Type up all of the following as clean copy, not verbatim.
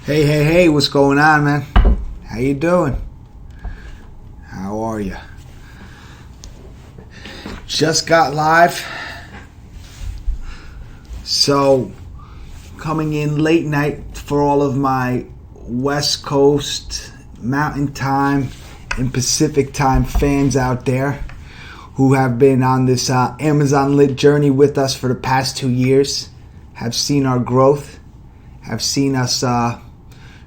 Hey, what's going on, man? How you doing? How are you? Just got live. So, coming in late night for all of my West Coast, Mountain Time, and Pacific Time fans out there who have been on this Amazon lit journey with us for the past 2 years, have seen our growth, have seen us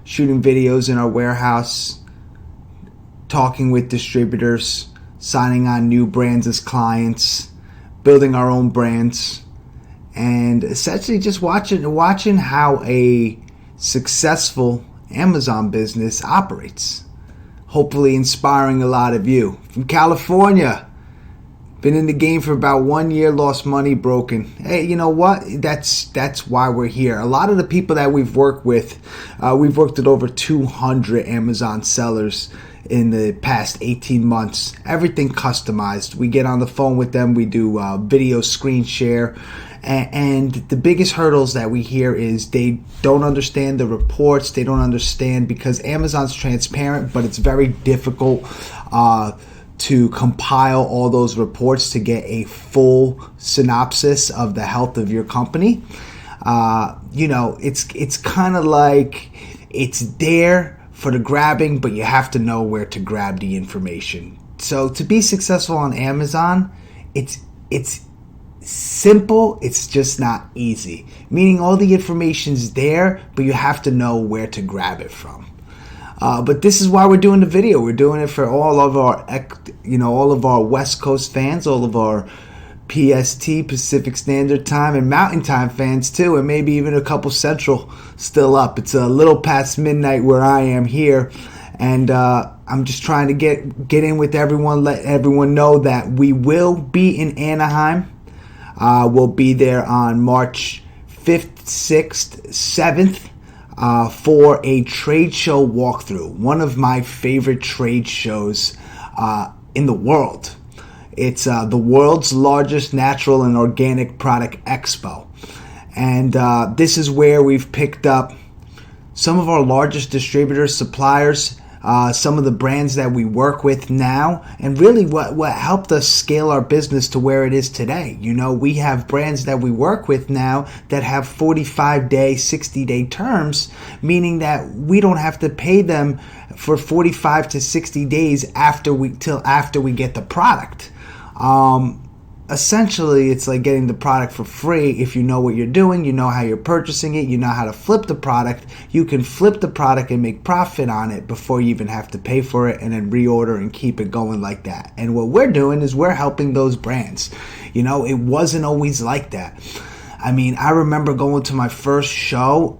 shooting videos in our warehouse, talking with distributors, signing on new brands as clients, building our own brands, and essentially just watching how a successful Amazon business operates. Hopefully inspiring a lot of you. From California, been in the game for about 1 year, lost money, broken. Hey, you know what? That's why we're here. A lot of the people that we've worked with over 200 Amazon sellers in the past 18 months. Everything customized. We get on the phone with them. We do video screen share. And the biggest hurdles that we hear is they don't understand the reports. They don't understand because Amazon's transparent, but it's very difficult to compile all those reports to get a full synopsis of the health of your company. It's kind of like it's there for the grabbing, but you have to know where to grab the information. So to be successful on Amazon, it's simple, it's just not easy. Meaning all the information's there, but you have to know where to grab it from. But this is why we're doing the video. We're doing it for all of our West Coast fans, all of our PST, Pacific Standard Time, and Mountain Time fans too, and maybe even a couple Central still up. It's a little past midnight where I am here, and I'm just trying to get in with everyone, let everyone know that we will be in Anaheim. We'll be there on March 5th, 6th, 7th. For a trade show walkthrough, one of my favorite trade shows in the world. It's the world's largest natural and organic product expo. And this is where we've picked up some of our largest distributors, suppliers, some of the brands that we work with now, and really what helped us scale our business to where it is today. You know, we have brands that we work with now that have 45-day, 60-day terms, meaning that we don't have to pay them for 45 to 60 days till after we get the product. Essentially, it's like getting the product for free. If you know what you're doing, you know how you're purchasing it, you know how to flip the product, you can flip the product and make profit on it before you even have to pay for it, and then reorder and keep it going like that. And what we're doing is we're helping those brands. You know, it wasn't always like that. I mean, I remember going to my first show.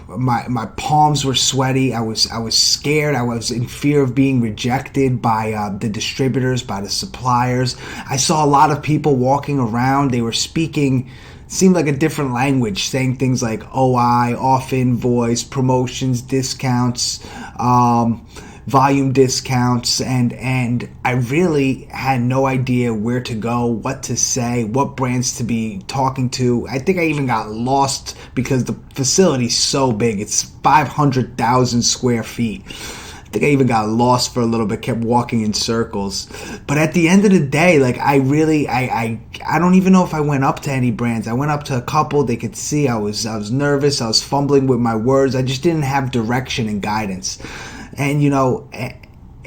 My palms were sweaty. I was scared. I was in fear of being rejected by the distributors, by the suppliers. I saw a lot of people walking around. They were speaking, seemed like a different language, saying things like OI, off invoice, promotions, discounts, volume discounts, and I really had no idea where to go, what to say, what brands to be talking to. I think I even got lost because the facility's so big. It's 500,000 square feet. I think I even got lost for a little bit, kept walking in circles. But at the end of the day, like I don't even know if I went up to any brands. I went up to a couple. They could see I was nervous. I was fumbling with my words. I just didn't have direction and guidance. And you know,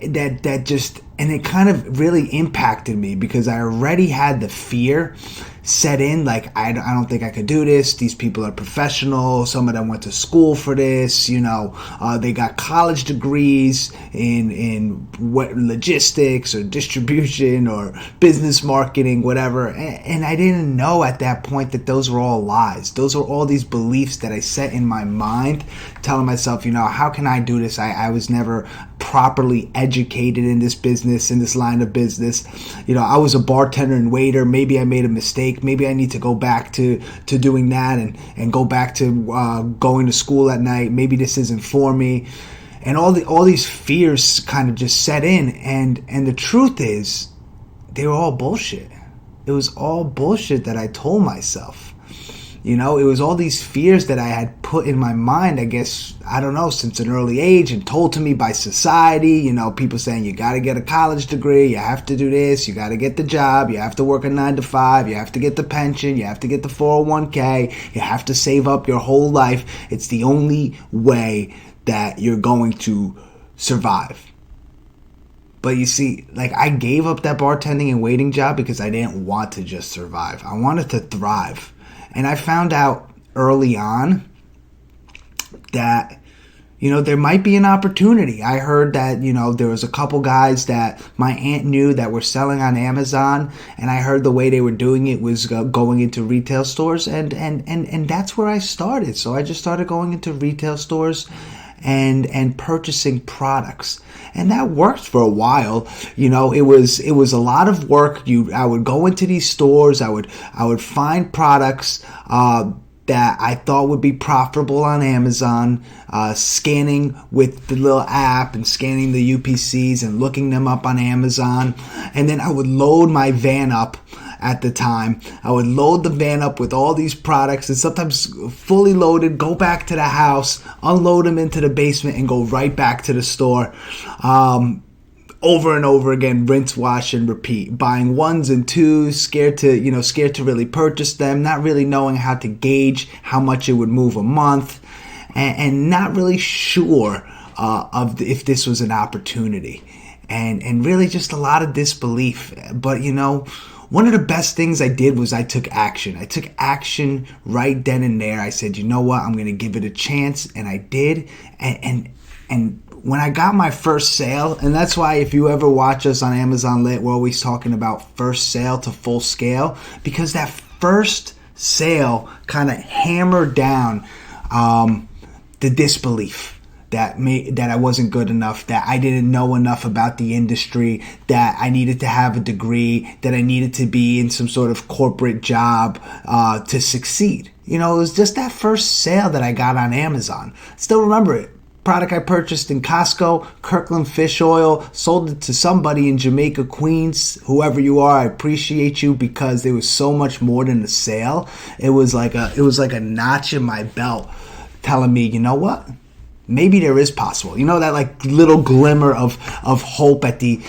that just, and it kind of really impacted me because I already had the fear set in, like I don't think I could do this. These people are professional. Some of them went to school for this. You know, they got college degrees in what, logistics or distribution or business marketing, whatever. And I didn't know at that point that those were all lies. Those were all these beliefs that I set in my mind, telling myself, you know, how can I do this? I was never properly educated in this business, in this line of business. You know, I was a bartender and waiter. Maybe I made a mistake. Maybe I need to go back to doing that and go back to going to school at night. Maybe this isn't for me. And all these fears kind of just set in. And the truth is, they were all bullshit. It was all bullshit that I told myself. You know, it was all these fears that I had put in my mind, I guess, I don't know, since an early age, and told to me by society. You know, people saying you got to get a college degree, you have to do this, you got to get the job, you have to work a 9 to 5, you have to get the pension, you have to get the 401k, you have to save up your whole life. It's the only way that you're going to survive. But you see, like, I gave up that bartending and waiting job because I didn't want to just survive. I wanted to thrive. And I found out early on that, you know, there might be an opportunity. I heard that, you know, there was a couple guys that my aunt knew that were selling on Amazon, and I heard the way they were doing it was going into retail stores, and that's where I started. So I just started going into retail stores and purchasing products. And that worked for a while. You know, it was a lot of work. I would go into these stores, I would find products that I thought would be profitable on Amazon, scanning with the little app and scanning the UPCs and looking them up on Amazon. And then I would load my van up. At the time, I would load the van up with all these products, and sometimes fully loaded, go back to the house, unload them into the basement, and go right back to the store. Over and over again, rinse, wash, and repeat. Buying ones and twos, scared to really purchase them, not really knowing how to gauge how much it would move a month, and not really sure if this was an opportunity, and really just a lot of disbelief. But you know, one of the best things I did was I took action. I took action right then and there. I said, you know what, I'm going to give it a chance, and I did. And when I got my first sale, and that's why if you ever watch us on Amazon Lit, we're always talking about first sale to full scale, because that first sale kind of hammered down the disbelief that I wasn't good enough, that I didn't know enough about the industry, that I needed to have a degree, that I needed to be in some sort of corporate job to succeed. You know, it was just that first sale that I got on Amazon. Still remember it. Product I purchased in Costco, Kirkland fish oil, sold it to somebody in Jamaica, Queens. Whoever you are, I appreciate you, because there was so much more than a sale. It was like a notch in my belt telling me, you know what? Maybe there is possible. You know, that like little glimmer of hope at the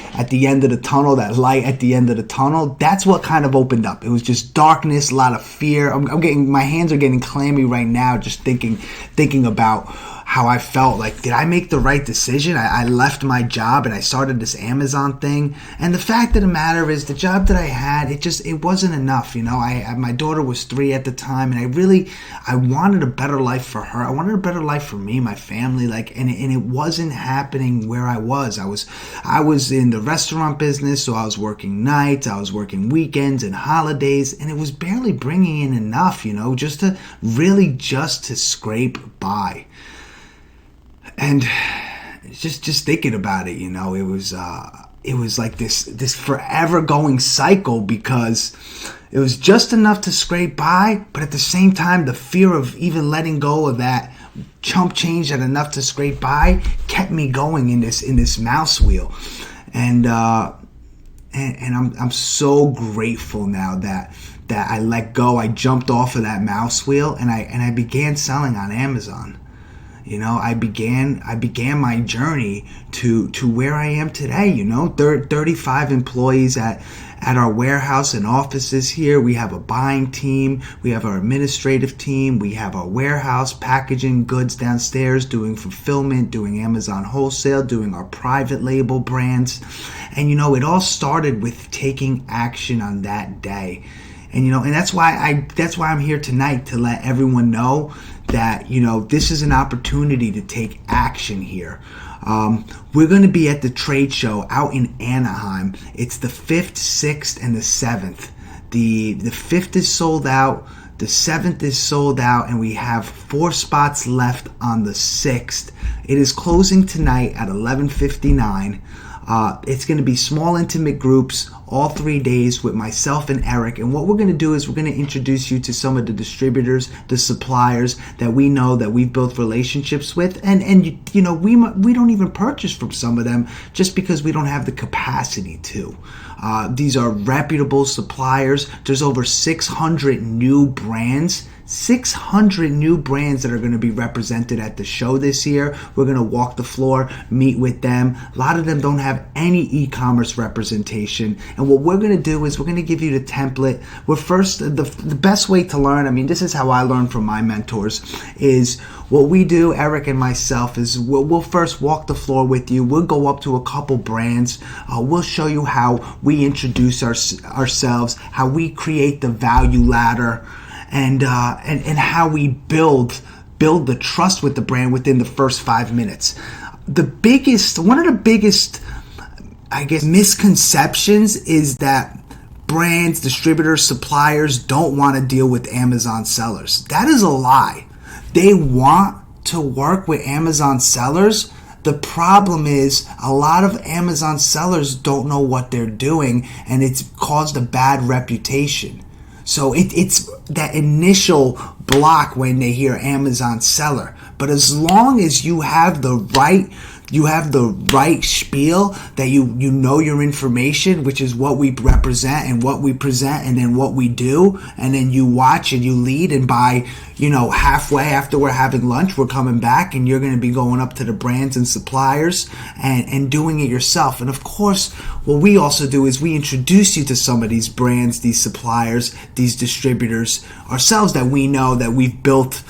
end of the tunnel, that light at the end of the tunnel. That's what kind of opened up. It was just darkness, a lot of fear. My hands are getting clammy right now just thinking about how I felt. Like, did I make the right decision? I left my job and I started this Amazon thing. And the fact of the matter is, the job that I had, it wasn't enough. You know, my daughter was 3 at the time, and I wanted a better life for her. I wanted a better life for me, my family. Like, and it wasn't happening where I was. I was in the restaurant business, so I was working nights, I was working weekends and holidays, and it was barely bringing in enough, you know, just to scrape by. And just thinking about it, you know, it was like this forever going cycle, because it was just enough to scrape by, but at the same time, the fear of even letting go of that chump change that enough to scrape by kept me going in this mouse wheel. And I'm so grateful now that I let go. I jumped off of that mouse wheel, and I began selling on Amazon. You know, I began my journey to where I am today. You know, 35 employees at our warehouse and offices here. We have a buying team. We have our administrative team. We have our warehouse packaging goods downstairs, doing fulfillment, doing Amazon wholesale, doing our private label brands. And, you know, it all started with taking action on that day. And, you know, and that's why I'm here tonight, to let everyone know that, you know, this is an opportunity to take action here. We're going to be at the trade show out in Anaheim. It's the 5th, 6th, and the 7th. The 5th is sold out. The 7th is sold out, and we have 4 spots left on the 6th. It is closing tonight at 11:59. It's going to be small, intimate groups all 3 days with myself and Eric. And what we're going to do is we're going to introduce you to some of the distributors, the suppliers that we know, that we've built relationships with. And you know, we don't even purchase from some of them just because we don't have the capacity to. These are reputable suppliers. There's over 600 new brands 600 new brands that are going to be represented at the show this year. We're going to walk the floor, meet with them. A lot of them don't have any e-commerce representation. And what we're going to do is we're going to give you the template. We're first, the best way to learn, I mean, this is how I learn from my mentors, is what we do, Eric and myself, is we'll first walk the floor with you. We'll go up to a couple brands. We'll show you how we introduce ourselves, how we create the value ladder, and how we build the trust with the brand within the first 5 minutes. One of the biggest, I guess, misconceptions is that brands, distributors, suppliers don't want to deal with Amazon sellers. That is a lie. They want to work with Amazon sellers. The problem is a lot of Amazon sellers don't know what they're doing, and it's caused a bad reputation. So it's that initial block when they hear Amazon seller. But as long as you have the right spiel, that you know your information, which is what we represent and what we present and then what we do, and then you watch and you lead, and by halfway after we're having lunch, we're coming back and you're going to be going up to the brands and suppliers and doing it yourself. And of course, what we also do is we introduce you to some of these brands, these suppliers, these distributors ourselves that we know, that we've built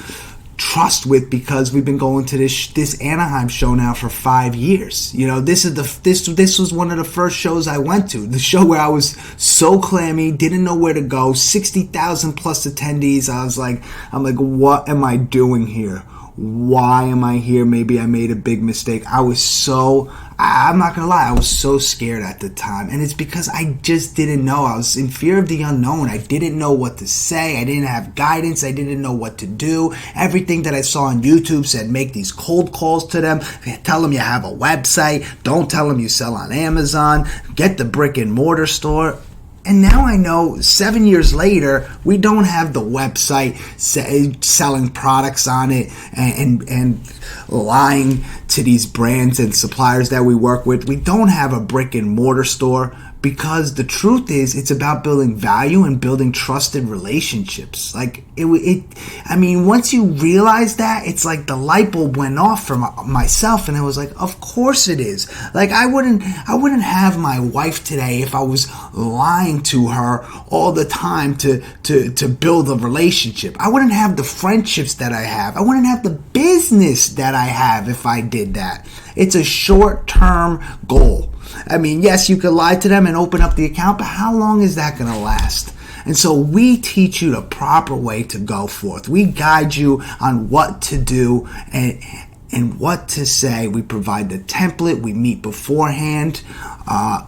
trust with, because we've been going to this Anaheim show now for 5 years. This was one of the first shows I went to, the show where I was so clammy, didn't know where to go, 60,000 plus attendees. I'm like, what am I doing here? Why am I here? Maybe I made a big mistake. I'm not going to lie, I was so scared at the time. And it's because I just didn't know. I was in fear of the unknown. I didn't know what to say. I didn't have guidance. I didn't know what to do. Everything that I saw on YouTube said make these cold calls to them. Tell them you have a website. Don't tell them you sell on Amazon. Get the brick and mortar store. And now I know 7 years later, we don't have the website selling products on it and lying to these brands and suppliers that we work with. We don't have a brick and mortar store, because the truth is it's about building value and building trusted relationships. Once you realize that, it's like the light bulb went off for myself, and I was like, of course it is. Like, I wouldn't have my wife today if I was lying to her all the time to build a relationship. I wouldn't have the friendships that I have. I wouldn't have the business that I have if I did that. It's a short-term goal. I mean, yes, you could lie to them and open up the account, but how long is that going to last? And so we teach you the proper way to go forth. We guide you on what to do and what to say. We provide the template. We meet beforehand.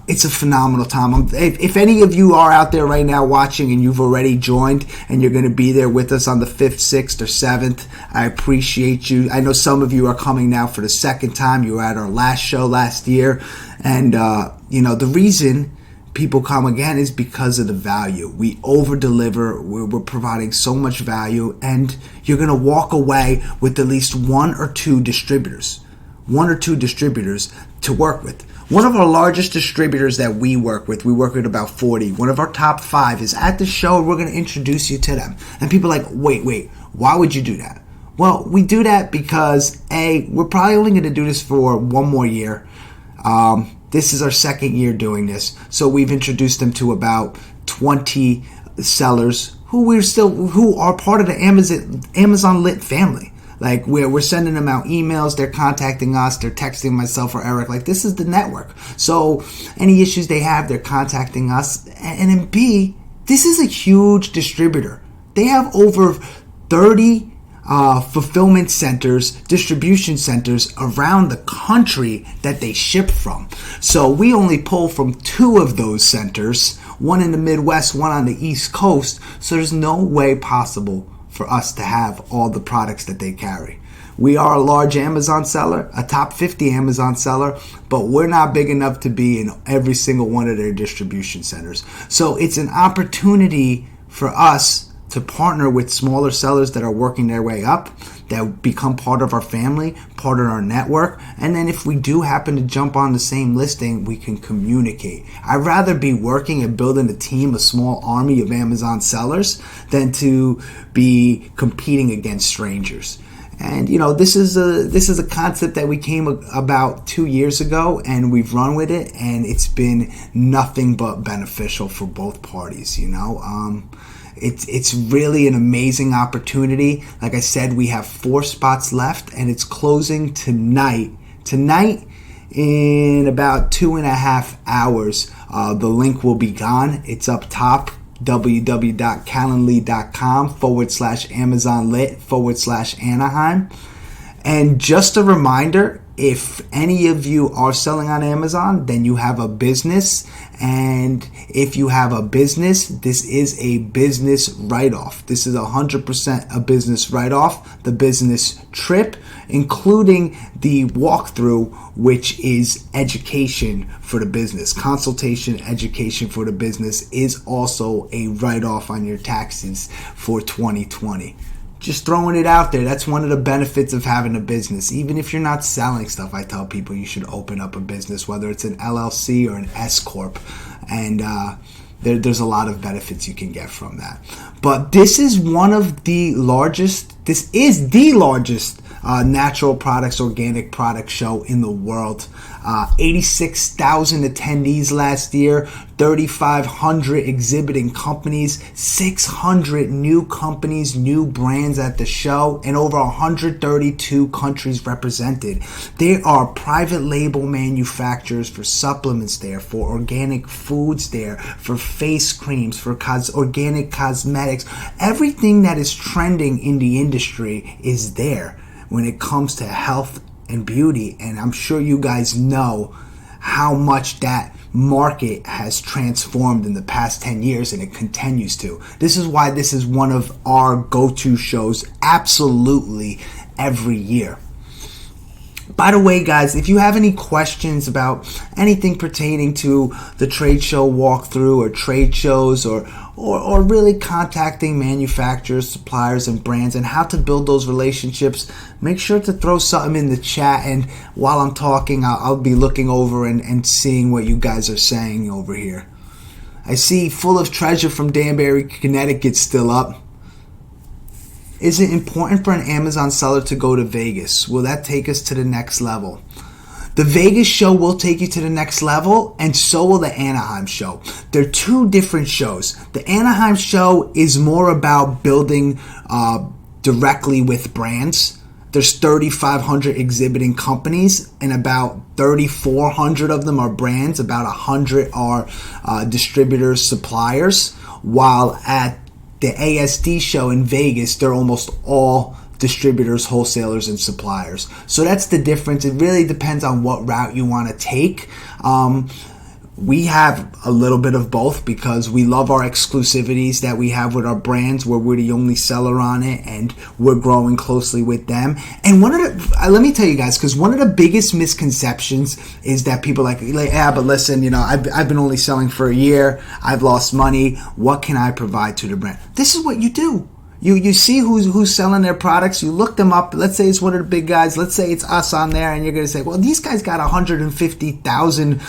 It's a phenomenal time. If any of you are out there right now watching and you've already joined and you're going to be there with us on the 5th, 6th, or 7th, I appreciate you. I know some of you are coming now for the second time. You were at our last show last year. And, the reason people come again is because of the value. We over-deliver. We're providing so much value. And you're going to walk away with at least one or two distributors to work with. One of our largest distributors that we work with about 40. One of our top 5 is at the show. We're going to introduce you to them. And people are like, wait, why would you do that? Well, we do that because, A, we're probably only going to do this for one more year. This is our second year doing this. So we've introduced them to about 20 sellers who are part of the Amazon Lit family. Like, we're sending them out emails, they're contacting us, they're texting myself or Eric. Like, this is the network. So any issues they have, they're contacting us. And then B, this is a huge distributor. They have over 30 fulfillment centers, distribution centers around the country that they ship from. So we only pull from 2 of those centers, one in the Midwest, one on the East Coast. So there's no way possible for us to have all the products that they carry. We are a large Amazon seller, a top 50 Amazon seller, but we're not big enough to be in every single one of their distribution centers. So it's an opportunity for us to partner with smaller sellers that are working their way up, that become part of our family, part of our network. And then if we do happen to jump on the same listing, we can communicate. I'd rather be working and building a team, a small army of Amazon sellers, than to be competing against strangers. And this is a concept that we came about 2 years ago, and we've run with it, and it's been nothing but beneficial for both parties. It's really an amazing opportunity. Like I said, we have 4 spots left, and it's closing tonight. Tonight, in about 2.5 hours, the link will be gone. It's up top, www.calendly.com/AmazonLit/Anaheim. And just a reminder, if any of you are selling on Amazon, then you have a business. And if you have a business, this is a business write-off. This is 100% a business write-off. The business trip, including the walkthrough, which is education for the business. Consultation, education for the business is also a write-off on your taxes for 2020. Just throwing it out there. That's one of the benefits of having a business. Even if you're not selling stuff, I tell people you should open up a business, whether it's an LLC or an S Corp. And there's a lot of benefits you can get from that. But this is the largest natural products, organic product show in the world. 86,000 attendees last year, 3,500 exhibiting companies, 600 new companies, new brands at the show, and over 132 countries represented. There are private label manufacturers for supplements there, for organic foods there, for face creams, for organic cosmetics. Everything that is trending in the industry is there when it comes to health and beauty, and I'm sure you guys know how much that market has transformed in the past 10 years, and it continues to. This is why this is one of our go-to shows absolutely every year. By the way, guys, if you have any questions about anything pertaining to the trade show walkthrough or trade shows or really contacting manufacturers, suppliers, and brands and how to build those relationships, make sure to throw something in the chat. And while I'm talking, I'll be looking over and seeing what you guys are saying over here. I see Full of Treasure from Danbury, Connecticut still up. Is it important for an Amazon seller to go to Vegas? Will that take us to the next level? The Vegas show will take you to the next level, and so will the Anaheim show. They're 2 different shows. The Anaheim show is more about building directly with brands. There's 3,500 exhibiting companies, and about 3,400 of them are brands. About 100 are distributors, suppliers, while at the ASD show in Vegas, they're almost all distributors, wholesalers, and suppliers. So that's the difference. It really depends on what route you want to take. We have a little bit of both because we love our exclusivities that we have with our brands where we're the only seller on it and we're growing closely with them. And let me tell you guys, because one of the biggest misconceptions is that people are like, yeah, but listen, I've been only selling for a year. I've lost money. What can I provide to the brand? This is what you do. You see who's selling their products. You look them up. Let's say it's one of the big guys. Let's say it's us on there, and you're going to say, well, these guys got 150,000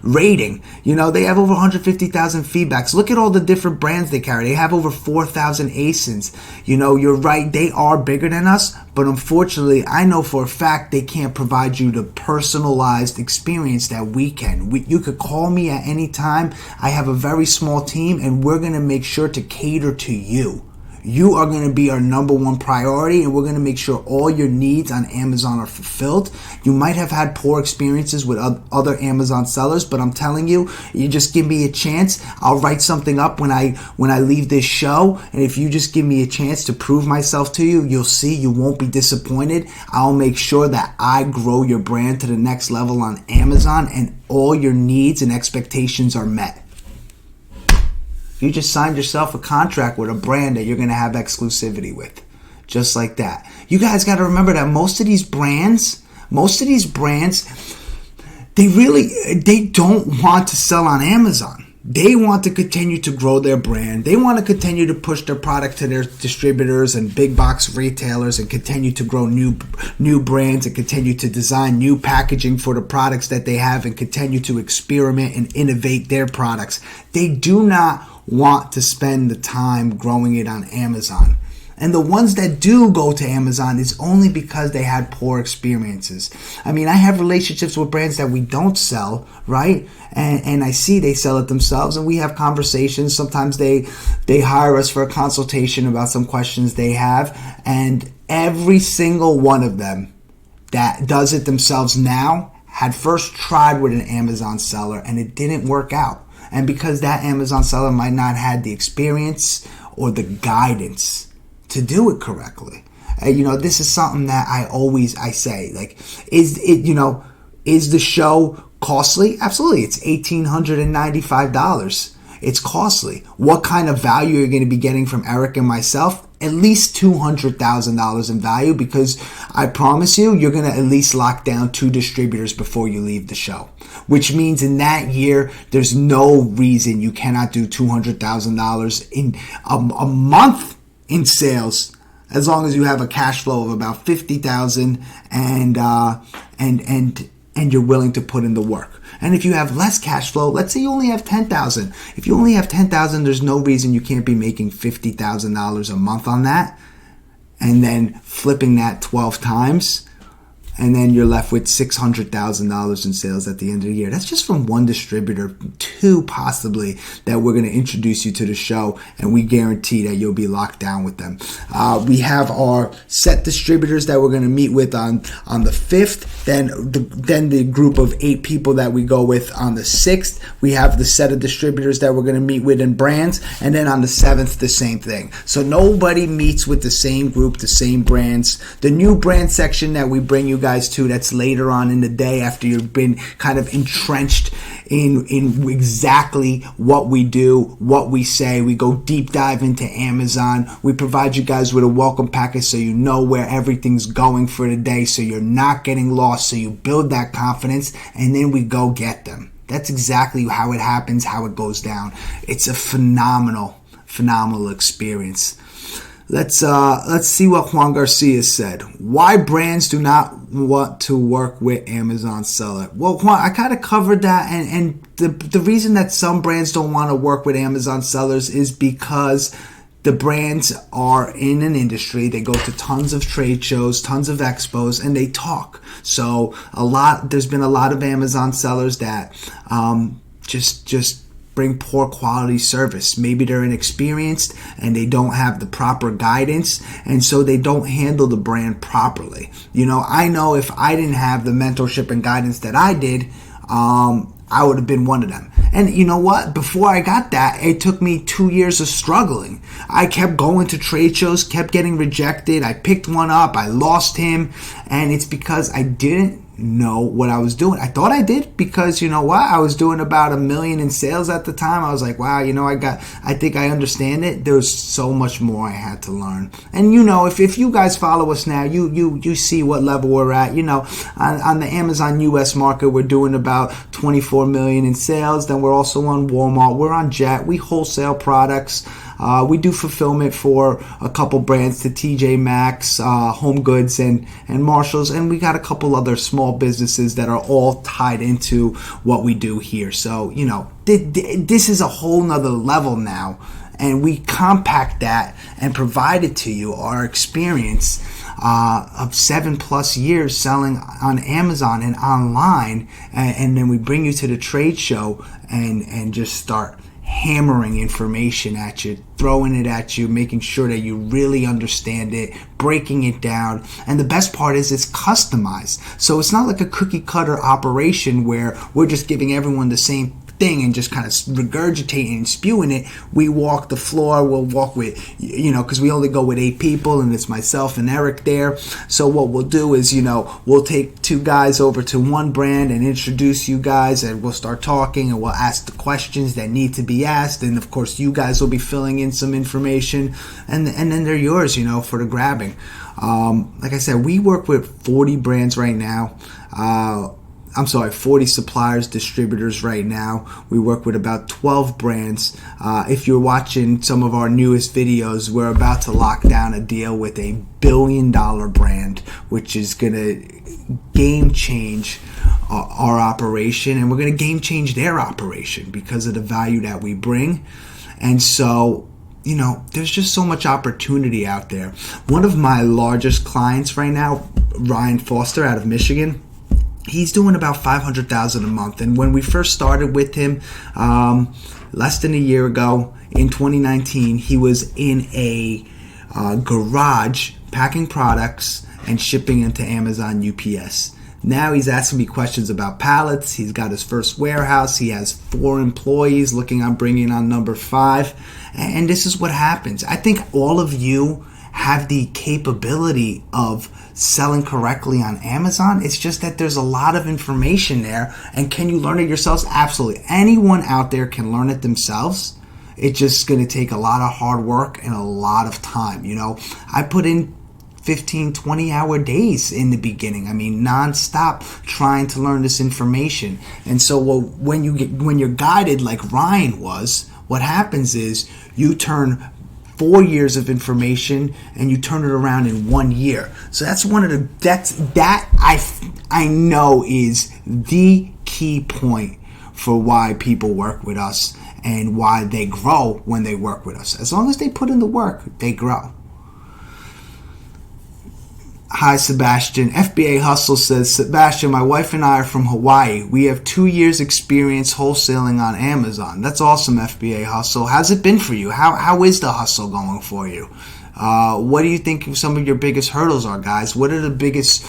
rating. They have over 150,000 feedbacks. Look at all the different brands they carry. They have over 4,000 ASINs. You're right. They are bigger than us, but unfortunately, I know for a fact they can't provide you the personalized experience that we can. You could call me at any time. I have a very small team, and we're going to make sure to cater to you. You are going to be our number one priority, and we're going to make sure all your needs on Amazon are fulfilled. You might have had poor experiences with other Amazon sellers, but I'm telling you, you just give me a chance. I'll write something up when I leave this show, and if you just give me a chance to prove myself to you, you'll see you won't be disappointed. I'll make sure that I grow your brand to the next level on Amazon, and all your needs and expectations are met. You just signed yourself a contract with a brand that you're going to have exclusivity with. Just like that. You guys got to remember that most of these brands, they don't want to sell on Amazon. They want to continue to grow their brand. They want to continue to push their product to their distributors and big box retailers and continue to grow new brands and continue to design new packaging for the products that they have and continue to experiment and innovate their products. They do not want to spend the time growing it on Amazon. And the ones that do go to Amazon is only because they had poor experiences. I mean, I have relationships with brands that we don't sell, right? And I see they sell it themselves, and we have conversations. Sometimes they hire us for a consultation about some questions they have. And every single one of them that does it themselves now had first tried with an Amazon seller, and it didn't work out. And because that Amazon seller might not have the experience or the guidance to do it correctly. This is something that I say, like, is the show costly? Absolutely. It's $1,895. It's costly. What kind of value are you going to be getting from Eric and myself? At least $200,000 in value, because I promise you're going to at least lock down 2 distributors before you leave the show, which means in that year, there's no reason you cannot do $200,000 in a month in sales, as long as you have a cash flow of about $50,000 and you're willing to put in the work. And if you have less cash flow, let's say you only have $10,000. If you only have $10,000, there's no reason you can't be making $50,000 a month on that, and then flipping that 12 times. And then you're left with $600,000 in sales at the end of the year. That's just from one distributor, 2 possibly, that we're going to introduce you to the show, and we guarantee that you'll be locked down with them. We have our set distributors that we're going to meet with on the 5th. Then the group of 8 people that we go with on the 6th. We have the set of distributors that we're going to meet with in brands. And then on the 7th, the same thing. So nobody meets with the same group, the same brands. The new brand section that we bring you guys to, that's later on in the day after you've been kind of entrenched in exactly what we do, what we say. We go deep dive into Amazon. We provide you guys with a welcome package so you know where everything's going for the day, so you're not getting lost, so you build that confidence, and then we go get them. That's exactly how it happens, how it goes down. It's a phenomenal experience. Let's see what Juan Garcia said. Why brands do not want to work with Amazon seller? Well, Juan, I kind of covered that, and the reason that some brands don't want to work with Amazon sellers is because the brands are in an industry. They go to tons of trade shows, tons of expos, and they talk. So there's been a lot of Amazon sellers that just bring poor quality service. Maybe they're inexperienced and they don't have the proper guidance, and so they don't handle the brand properly. I know if I didn't have the mentorship and guidance that I did, I would have been one of them. And you know what? Before I got that, it took me 2 years of struggling. I kept going to trade shows, kept getting rejected. I picked one up, I lost him, and it's because I didn't know what I was doing. I thought I did, because you know what? I was doing about $1 million in sales at the time. I was like, wow, I think I understand it. There's so much more I had to learn. And if you guys follow us now, you see what level we're at. On the Amazon US market, we're doing about $24 million in sales. Then we're also on Walmart. We're on Jet. We wholesale products. We do fulfillment for a couple brands, to TJ Maxx, Home Goods, and Marshalls, and we got a couple other small businesses that are all tied into what we do here. So, this is a whole nother level now, and we compact that and provide it to you, our experience of 7+ years selling on Amazon and online, and then we bring you to the trade show and just start hammering information at you, throwing it at you, making sure that you really understand it, breaking it down. And the best part is it's customized. So it's not like a cookie cutter operation where we're just giving everyone the same thing and just kind of regurgitating and spewing it. We walk the floor. We'll walk with, because we only go with 8 people, and it's myself and Eric there. So what we'll do is, we'll take 2 guys over to one brand and introduce you guys, and we'll start talking, and we'll ask the questions that need to be asked. And of course, you guys will be filling in some information, and then they're yours, for the grabbing. Like I said, we work with 40 brands right now. 40 suppliers, distributors right now. We work with about 12 brands. If you're watching some of our newest videos, we're about to lock down a deal with a $1 billion brand, which is going to game change our operation, and we're going to game change their operation because of the value that we bring. And so, there's just so much opportunity out there. One of my largest clients right now, Ryan Foster out of Michigan, he's doing about $500,000 a month. And when we first started with him, less than a year ago, in 2019, he was in a garage packing products and shipping into Amazon UPS. Now he's asking me questions about pallets. He's got his first warehouse. He has 4 employees looking on bringing on number 5. And this is what happens. I think all of you have the capability of selling correctly on Amazon. It's just that there's a lot of information there. And can you learn it yourselves? Absolutely. Anyone out there can learn it themselves. It's just going to take a lot of hard work and a lot of time. I put in 15, 20-hour days in the beginning. I mean, nonstop trying to learn this information. And so when you're guided like Ryan was, what happens is you turn 4 years of information and you turn it around in 1 year. So that's I know is the key point for why people work with us and why they grow when they work with us. As long as they put in the work, they grow. Hi, Sebastian. FBA Hustle says, Sebastian, my wife and I are from Hawaii. We have 2 years experience wholesaling on Amazon. That's awesome, FBA Hustle. How's it been for you? How is the hustle going for you? What do you think some of your biggest hurdles are, guys? What are the biggest,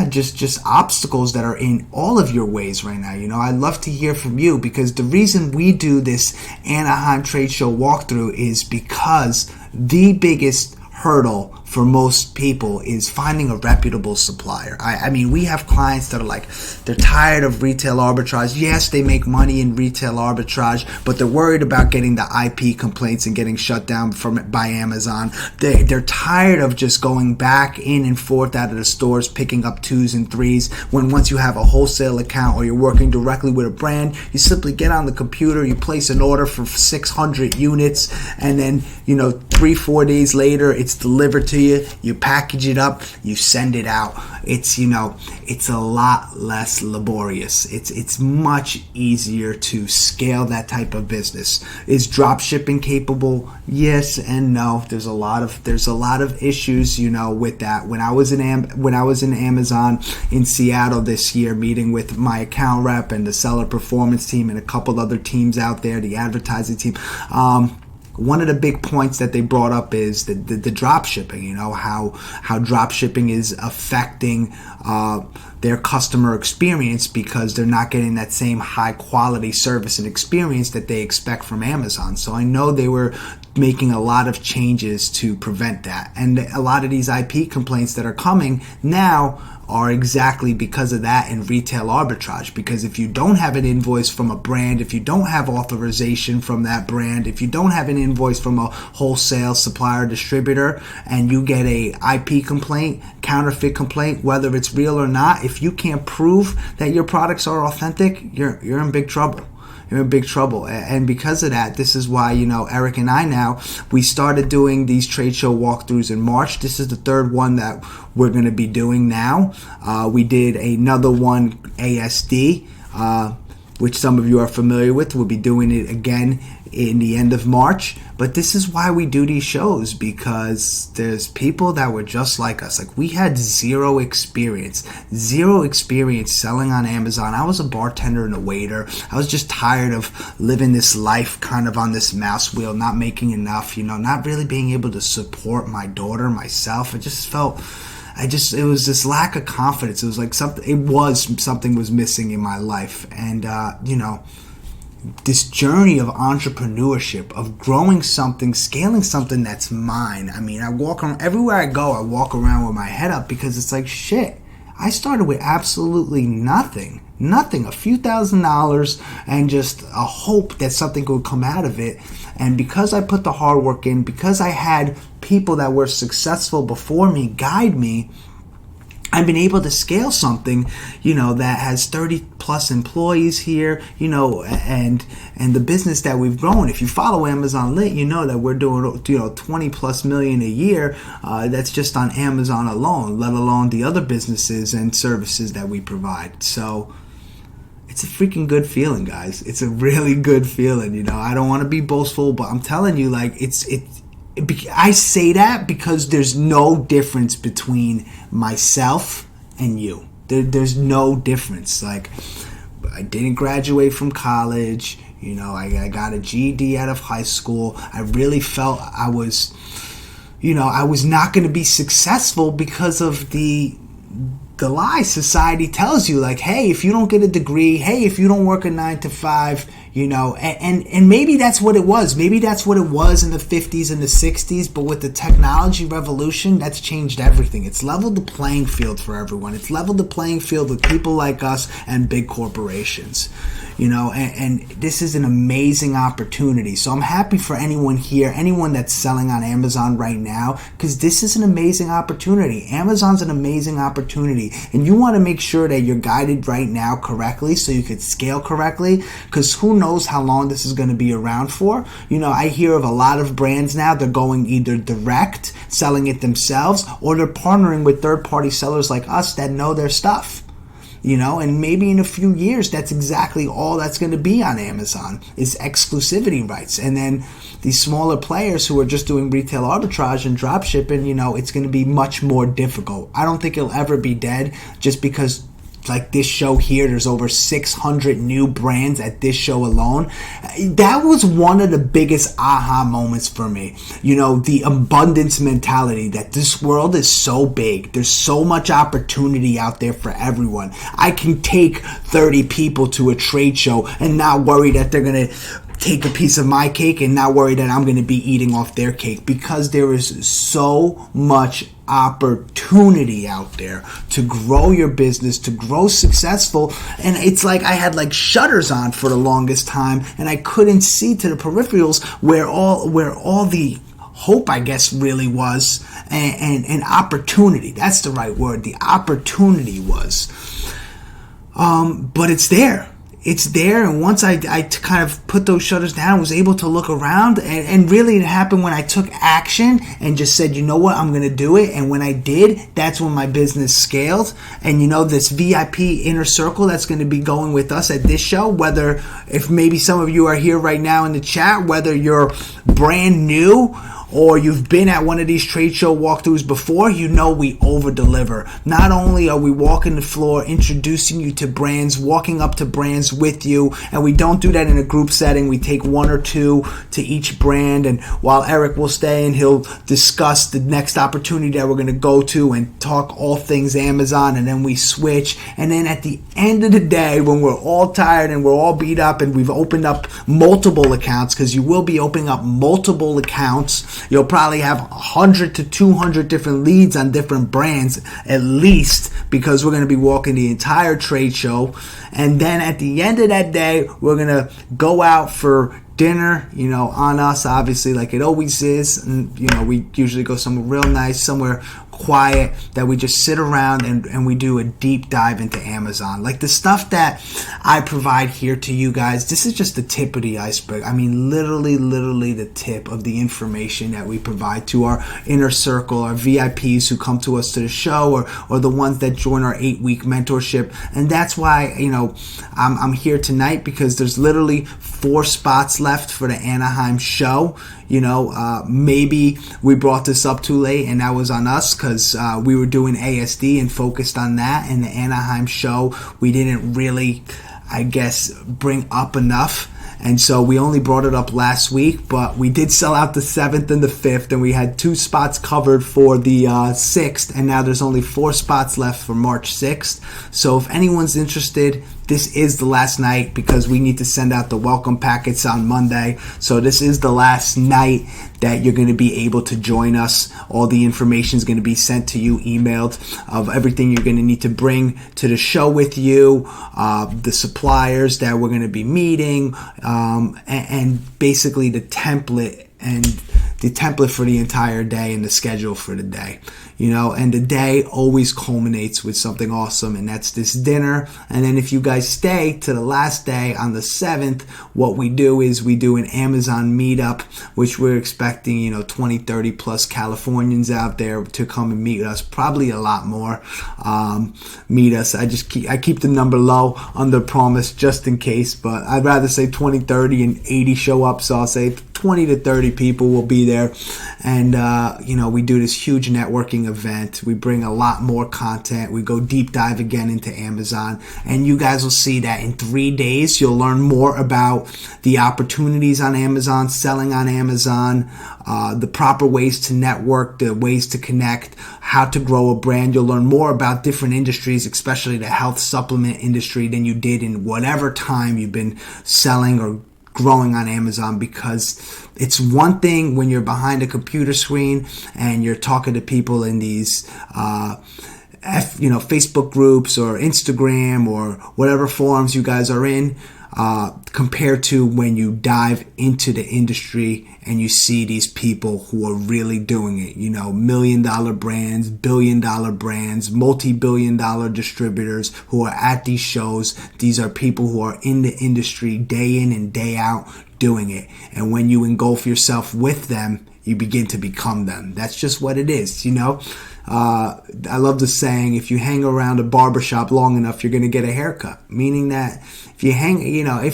just obstacles that are in all of your ways right now? I'd love to hear from you, because the reason we do this Anaheim Trade Show walkthrough is because the biggest hurdle for most people is finding a reputable supplier. I mean, we have clients that are like, they're tired of retail arbitrage. Yes, they make money in retail arbitrage, but they're worried about getting the IP complaints and getting shut down by Amazon. They're tired of just going back in and forth out of the stores, picking up 2s and 3s, when once you have a wholesale account or you're working directly with a brand, you simply get on the computer, you place an order for 600 units, and then 3-4 days later it's delivered to you. You package it up, you send it out. It's it's a lot less laborious. It's much easier to scale that type of business. Is drop shipping capable? Yes and no. There's a lot of issues with that. When I was in Amazon in Seattle this year, meeting with my account rep and the seller performance team and a couple other teams out there, the advertising team, one of the big points that they brought up is the drop shipping, how drop shipping is affecting their customer experience because they're not getting that same high quality service and experience that they expect from Amazon. So I know they were making a lot of changes to prevent that. And a lot of these IP complaints that are coming now are exactly because of that in retail arbitrage. Because if you don't have an invoice from a brand, if you don't have authorization from that brand, if you don't have an invoice from a wholesale supplier distributor, and you get a IP complaint, counterfeit complaint, whether it's real or not, if you can't prove that your products are authentic, you're in big trouble. You're in big trouble. And because of that, this is why, Eric and I now, we started doing these trade show walkthroughs in March. This is the 3rd one that we're going to be doing now. We did another one, ASD, which some of you are familiar with. We'll be doing it again in the end of March. But this is why we do these shows, because there's people that were just like us. Like, we had zero experience selling on Amazon. I was a bartender and a waiter. I was just tired of living this life kind of on this mouse wheel, not making enough, not really being able to support my daughter, myself. It was this lack of confidence. It was like something was missing in my life. And, this journey of entrepreneurship, of growing something, scaling something that's mine. I mean, I walk around, everywhere I go, I walk around with my head up, because it's like, shit, I started with absolutely nothing, a few $1,000s, and just a hope that something would come out of it. And because I put the hard work in, because I had people that were successful before me guide me, I've been able to scale something, that has 30 plus employees here, and the business that we've grown. If you follow Amazon Lit, you know that we're doing, 20 plus million a year. That's just on Amazon alone, let alone the other businesses and services that we provide. So it's a freaking good feeling, guys. It's a really good feeling. I don't want to be boastful, but I'm telling you, I say that because there's no difference between myself and you. There's no difference. Like, I didn't graduate from college. I got a GED out of high school. I really felt I was not going to be successful because of the lie society tells you, like, hey, if you don't get a degree, hey, if you don't work a 9 to 5, and maybe that's what it was. Maybe that's what it was in the 50s and the 60s, but with the technology revolution, that's changed everything. It's leveled the playing field for everyone. It's leveled the playing field with people like us and big corporations. And this is an amazing opportunity. So I'm happy for anyone here, anyone that's selling on Amazon right now, because this is an amazing opportunity. Amazon's an amazing opportunity. And you want to make sure that you're guided right now correctly so you could scale correctly, because who knows how long this is going to be around for. I hear of a lot of brands now, they're going either direct, selling it themselves, or they're partnering with third-party sellers like us that know their stuff. And maybe in a few years, that's exactly all that's going to be on Amazon is exclusivity rights. And then these smaller players who are just doing retail arbitrage and drop shipping, it's going to be much more difficult. I don't think it'll ever be dead just because, like this show here, there's over 600 new brands at this show alone. That was one of the biggest aha moments for me. The abundance mentality that this world is so big. There's so much opportunity out there for everyone. I can take 30 people to a trade show and not worry that they're going to take a piece of my cake and not worry that I'm going to be eating off their cake, because there is so much opportunity out there to grow your business, to grow successful. And it's like I had like shutters on for the longest time and I couldn't see to the peripherals where all the hope, I guess, really was, and opportunity. That's the right word. The opportunity was. But it's there. It's there, and once I kind of put those shutters down, I was able to look around, and really it happened when I took action and just said, you know what, I'm going to do it. And when I did, that's when my business scaled. And this VIP inner circle that's going to be going with us at this show, whether if maybe some of you are here right now in the chat, whether you're brand new or you've been at one of these trade show walkthroughs before, we over-deliver. Not only are we walking the floor, introducing you to brands, walking up to brands with you, and we don't do that in a group setting. We take one or two to each brand, and while Eric will stay and he'll discuss the next opportunity that we're going to go to and talk all things Amazon, and then we switch. And then at the end of the day, when we're all tired and we're all beat up and we've opened up multiple accounts, because you will be opening up multiple accounts, you'll probably have 100 to 200 different leads on different brands at least, because we're going to be walking the entire trade show. And then at the end of that day, we're going to go out for dinner, on us, obviously, like it always is. And, we usually go somewhere real nice, somewhere quiet, that we just sit around and we do a deep dive into Amazon. Like the stuff that I provide here to you guys, this is just the tip of the iceberg. I mean, literally the tip of the information that we provide to our inner circle, our VIPs who come to us to the show, or the ones that join our 8-week mentorship. And that's why, I'm here tonight, because there's literally 4 spots left for the Anaheim show. Maybe we brought this up too late, and that was on us, because we were doing ASD and focused on that. And the Anaheim show, we didn't really, I guess, bring up enough. And so we only brought it up last week, but we did sell out the 7th and the 5th, and we had 2 spots covered for the 6th, and now there's only 4 spots left for March 6th. So if anyone's interested, this is the last night, because we need to send out the welcome packets on Monday. So this is the last night that you're going to be able to join us. All the information is going to be sent to you, emailed, of everything you're going to need to bring to the show with you, the suppliers that we're going to be meeting, and basically the template and the template for the entire day and the schedule for the day. And the day always culminates with something awesome, and that's this dinner. And then if you guys stay to the last day on the 7th, what we do is we do an Amazon meetup, which we're expecting 20, 30 plus Californians out there to come and meet us, probably a lot more meet us. I keep the number low, under promise, just in case, but I'd rather say 20, 30 and 80 show up, so I'll say 20 to 30 people will be there. And we do this huge networking event. We bring a lot more content. We go deep dive again into Amazon, and you guys will see that in 3 days you'll learn more about the opportunities on Amazon, selling on Amazon, the proper ways to network, the ways to connect, how to grow a brand. You'll learn more about different industries, especially the health supplement industry, than you did in whatever time you've been selling or growing on Amazon, because it's one thing when you're behind a computer screen and you're talking to people in these Facebook groups or Instagram or whatever forums you guys are in, compared to when you dive into the industry and you see these people who are really doing it. $1 million brands, $1 billion brands, multi-billion dollar distributors who are at these shows. These are people who are in the industry day in and day out doing it. And when you engulf yourself with them, you begin to become them. That's just what it is, I love the saying, if you hang around a barbershop long enough, you're going to get a haircut. Meaning that if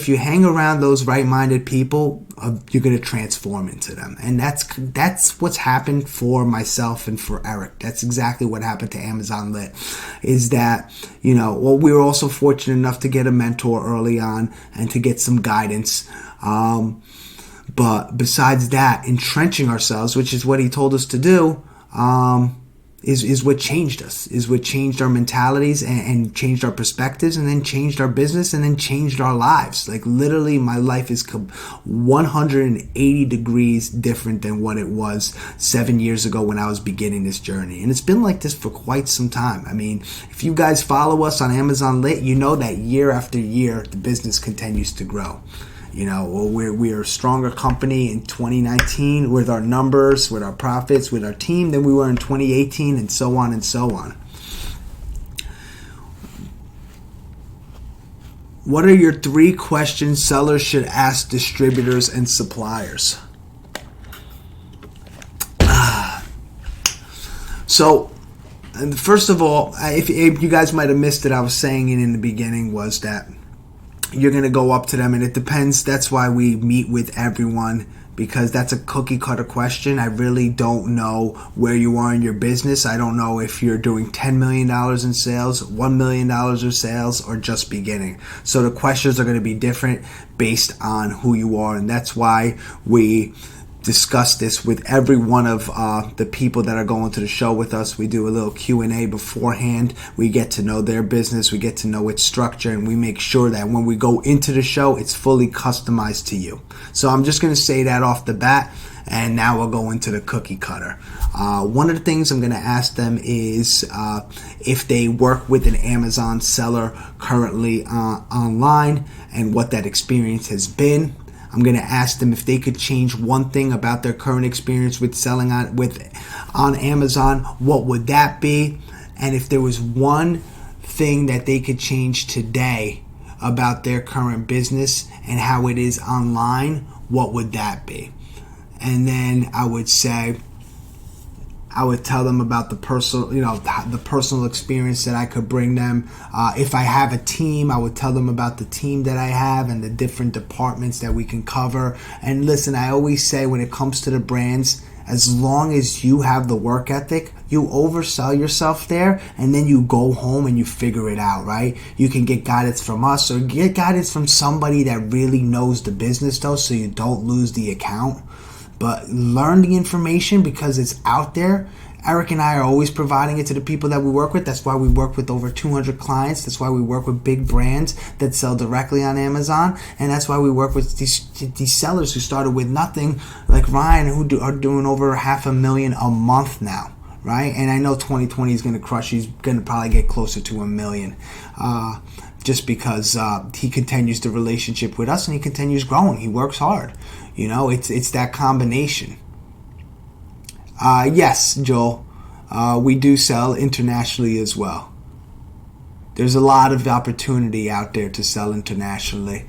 you hang around those right-minded people, you're going to transform into them. And that's what's happened for myself and for Eric. That's exactly what happened to Amazon Lit. Is that, we were also fortunate enough to get a mentor early on and to get some guidance. But besides that, entrenching ourselves, which is what he told us to do, is what changed us, is what changed our mentalities and changed our perspectives, and then changed our business, and then changed our lives. Like literally my life is 180 degrees different than what it was 7 years ago when I was beginning this journey. And it's been like this for quite some time. I mean, if you guys follow us on Amazon Lit, you know that year after year, the business continues to grow. We're a stronger company in 2019 with our numbers, with our profits, with our team than we were in 2018, and so on and so on. What are your 3 questions sellers should ask distributors and suppliers? So, first of all, if you guys might have missed it, I was saying it in the beginning, was that you're going to go up to them, and it depends. That's why we meet with everyone, because that's a cookie cutter question. I really don't know where you are in your business. I don't know if you're doing $10 million in sales, $1 million in sales, or just beginning. So the questions are going to be different based on who you are, and that's why we discuss this with every one of the people that are going to the show with us. We do a little Q&A beforehand. We get to know their business. We get to know its structure, and we make sure that when we go into the show, it's fully customized to you. So I'm just going to say that off the bat, and now we'll go into the cookie cutter. One of the things I'm going to ask them is if they work with an Amazon seller currently online and what that experience has been. I'm going to ask them if they could change one thing about their current experience with selling on Amazon, what would that be? And if there was one thing that they could change today about their current business and how it is online, what would that be? And then I would tell them about the personal experience that I could bring them. If I have a team, I would tell them about the team that I have and the different departments that we can cover. And listen, I always say when it comes to the brands, as long as you have the work ethic, you oversell yourself there, and then you go home and you figure it out, right? You can get guidance from us or get guidance from somebody that really knows the business though, so you don't lose the account. But learn the information because it's out there. Eric and I are always providing it to the people that we work with. That's why we work with over 200 clients. That's why we work with big brands that sell directly on Amazon. And that's why we work with these sellers who started with nothing, like Ryan, who are doing over $500,000 a month now, right? And I know 2020 is going to crush. He's going to probably get closer to $1 million. Just because he continues the relationship with us and he continues growing. He works hard. It's that combination. Yes, Joel. We do sell internationally as well. There's a lot of opportunity out there to sell internationally.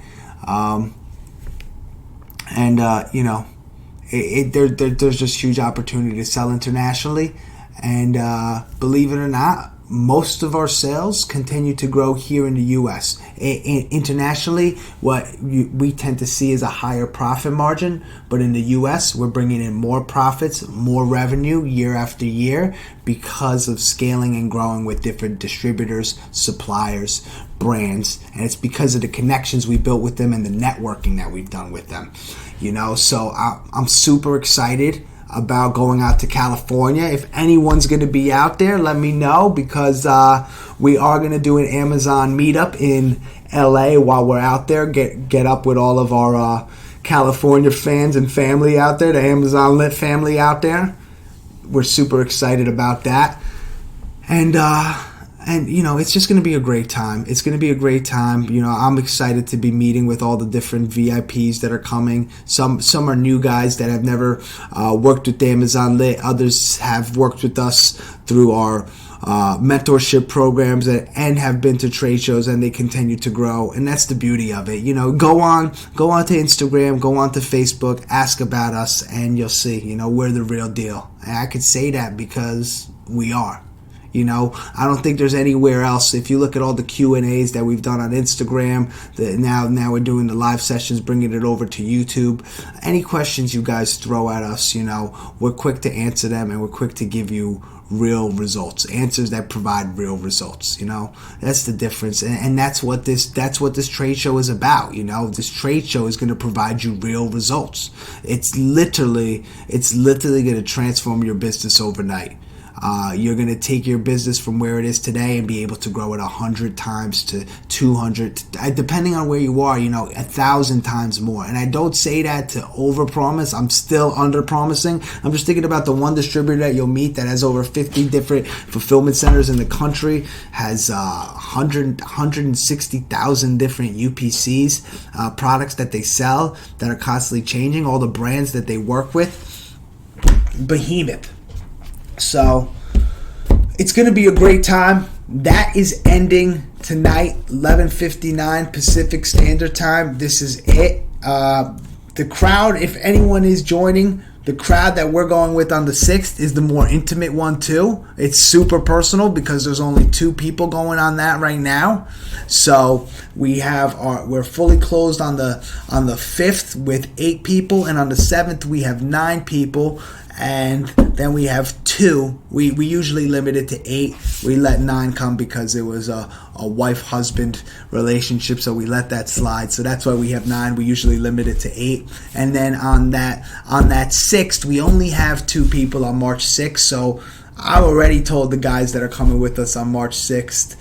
There's just huge opportunity to sell internationally. And believe it or not, most of our sales continue to grow here in the U.S. Internationally, what we tend to see is a higher profit margin, but in the U.S., we're bringing in more profits, more revenue year after year because of scaling and growing with different distributors, suppliers, brands, and it's because of the connections we built with them and the networking that we've done with them. So I'm super excited about going out to California. If anyone's going to be out there, let me know, because we are going to do an Amazon meetup in LA while we're out there. Get up with all of our California fans and family out there, the Amazon Lit family out there. We're super excited about that. And it's just going to be a great time. It's going to be a great time. I'm excited to be meeting with all the different VIPs that are coming. Some are new guys that have never worked with Amazon Lit. Others have worked with us through our mentorship programs and have been to trade shows, and they continue to grow. And that's the beauty of it. Go on to Instagram, go on to Facebook, ask about us, and you'll see, we're the real deal. And I could say that because we are. I don't think there's anywhere else. If you look at all the Q&As that we've done on Instagram, now we're doing the live sessions, bringing it over to YouTube. Any questions you guys throw at us, we're quick to answer them, and we're quick to give you real results, answers that provide real results. That's the difference, and that's what this trade show is about. This trade show is going to provide you real results. It's literally going to transform your business overnight. You're going to take your business from where it is today and be able to grow it 100 times to 200, depending on where you are, 1,000 times more. And I don't say that to overpromise. I'm still under-promising. I'm just thinking about the one distributor that you'll meet that has over 50 different fulfillment centers in the country, has 160,000 different UPCs, products that they sell that are constantly changing, all the brands that they work with. Behemoth. So it's going to be a great time. That is ending tonight, 11:59 Pacific Standard Time. This is it. The crowd, if anyone is joining, the crowd that we're going with on the 6th is the more intimate one too. It's super personal because there's only 2 people going on that right now. So we're fully closed on the 5th with 8 people, and on the 7th we have 9 people. And then we have 2. We usually limit it to 8. We let 9 come because it was a wife-husband relationship, so we let that slide. So that's why we have 9. We usually limit it to 8. And then on that 6th, we only have 2 people on March 6th. So I already told the guys that are coming with us on March 6th.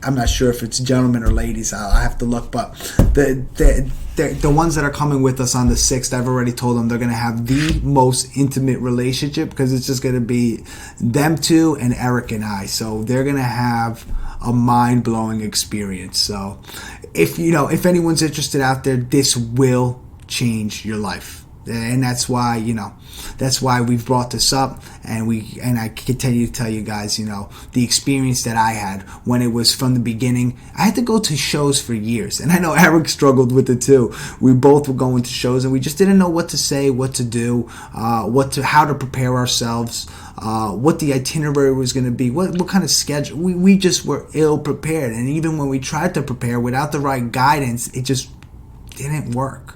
I'm not sure if it's gentlemen or ladies. I'll have to look, but the ones that are coming with us on the 6th, I've already told them they're going to have the most intimate relationship because it's just going to be them 2 and Eric and I. So they're going to have a mind-blowing experience. So if anyone's interested out there, this will change your life. And that's why we've brought this up, and I continue to tell you guys, the experience that I had when it was from the beginning. I had to go to shows for years, and I know Eric struggled with it too. We both were going to shows, and we just didn't know what to say, what to do, how to prepare ourselves, what the itinerary was going to be, what kind of schedule. We just were ill prepared, and even when we tried to prepare without the right guidance, it just didn't work.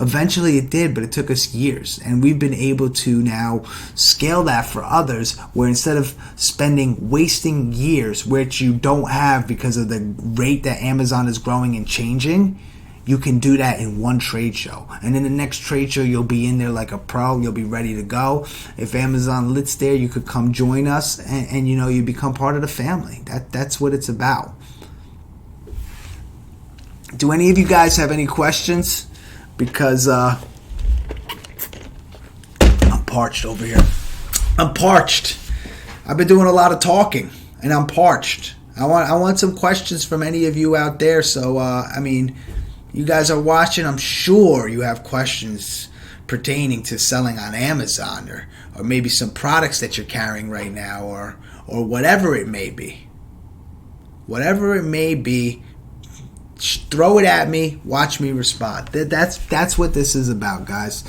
Eventually it did, but it took us years, and we've been able to now scale that for others, where instead of wasting years, which you don't have because of the rate that Amazon is growing and changing, you can do that in one trade show. And in the next trade show, you'll be in there like a pro. You'll be ready to go. If Amazon Lit's there, you could come join us, and you become part of the family. That's what it's about. Do any of you guys have any questions? Because I'm parched over here. I'm parched. I've been doing a lot of talking, and I'm parched. I want some questions from any of you out there. So, you guys are watching. I'm sure you have questions pertaining to selling on Amazon, or maybe some products that you're carrying right now, or whatever it may be. Whatever it may be, throw it at me, watch me respond. That's what this is about, guys.